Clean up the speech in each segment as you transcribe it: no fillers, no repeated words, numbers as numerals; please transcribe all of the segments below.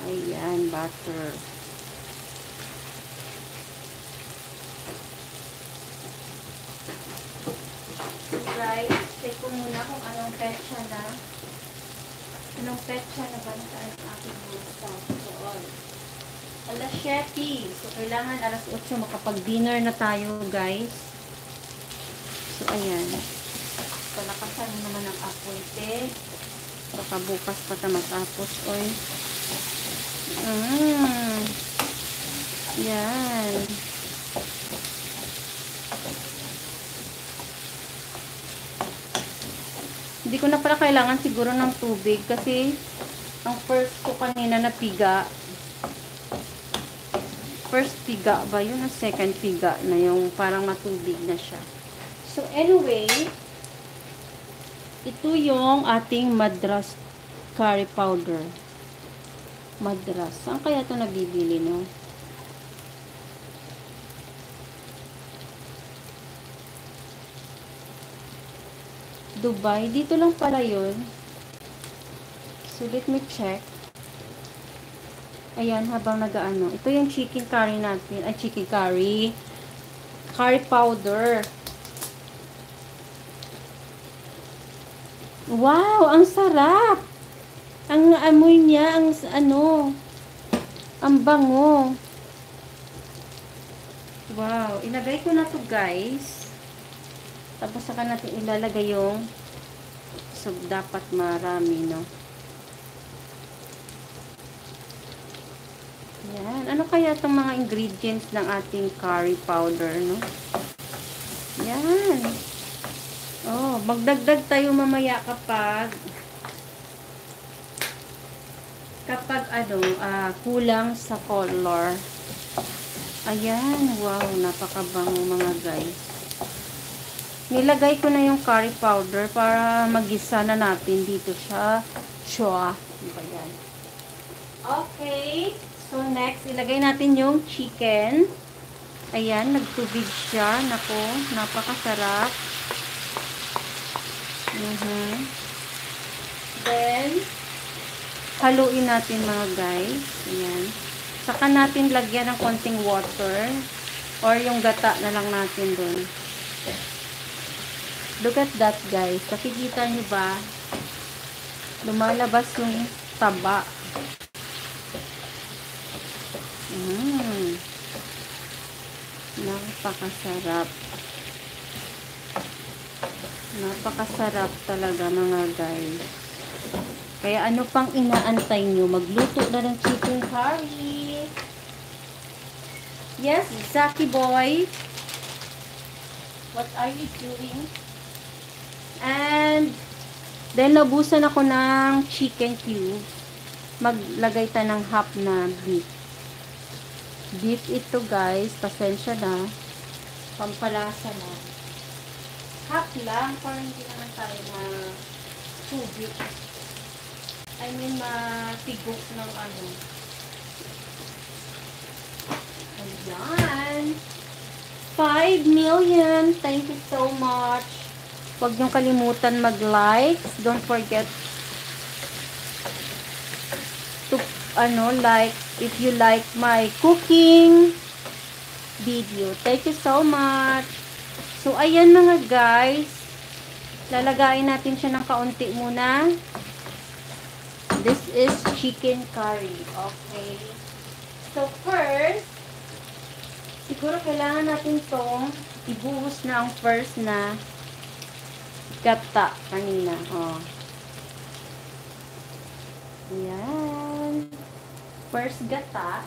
Ayan, butter. Right, check ko muna kung anong petsa na. Anong petsa na ba na ang aking bulsa? Alas 7. So, kailangan alas 8 makapag-dinner na tayo, guys. So, ayan. Palakasan mo naman ang apoy, baka bukas pa ta matapos, oy. Yan. Hindi ko na pala kailangan siguro ng tubig kasi ang first ko kanina na piga. First piga ba? Yun ang second piga na yung parang matubig na siya. So anyway, ito yung ating Madras curry powder. Madras. Saan kaya ito nabibili, no? Dubai. Dito lang pala yun. So, let me check. Ayan, habang nagaano. Ito yung chicken curry natin. Ay, chicken curry. Curry powder. Wow, ang sarap! Ang amoy niya, ang ano, ang bango. Wow, ilagay ko na to, guys. Tapos saka natin ilalagay yung so dapat marami, no? Yan. Ano kaya itong mga ingredients ng ating curry powder, no? Yan. Oh, magdagdag tayo mamaya kapag ano, kulang sa color. Ayan. Wow, napakabango mga guys. Nilagay ko na yung curry powder para magisa na natin dito siya. Diba yan? Okay. So, next, ilagay natin yung chicken. Ayan, nagtubig siya. Nako, napakasarap. Then, haluin natin mga guys. Ayan. Saka natin lagyan ng konting water. Or yung gata na lang natin dun. Look at that, guys. Nakikita niyo ba? Lumalabas yung taba. Napakasarap. Napakasarap talaga, mga guys. Kaya ano pang inaantay nyo? Magluto na ng chicken curry. Yes, Zaki boy. What are you doing? And then naubusan ako ng chicken cube. Maglagay tayo ng half na beef. Beef ito, guys. Pasensya na. Pampalasa na. Half lang. Parang hindi naman tayo tubig. I mean, matigok ng ano. Ayan. 5 million. Thank you so much. Huwag niyong kalimutan mag-like. Don't forget to, like, if you like my cooking video. Thank you so much. So, ayan mga guys. Lalagayin natin siya ng kaunti muna. This is chicken curry. Okay. So, first, siguro kailangan natin itong ibuhos na ang first na gata kanina. Oh. Ayan. First gata.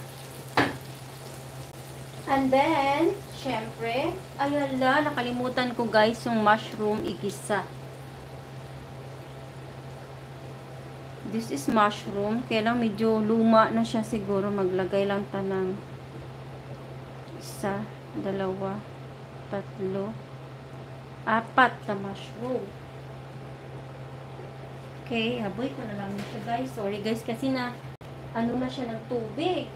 And then, syempre, ayala, nakalimutan ko guys yung mushroom igisa. This is mushroom. Kaya lang medyo luma na siya siguro. Maglagay lang ta ng 1, 2, 3, 4 na mushroom. Okay, haboy ko na lang siya guys. Sorry guys kasi na ano na siya ng tubig.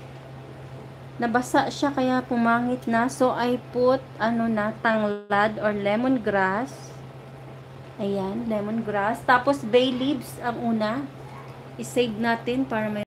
Nabasa siya kaya pumangit na. So I put tanglad or lemongrass. Ayan, lemongrass. Tapos bay leaves ang una. I-save natin para may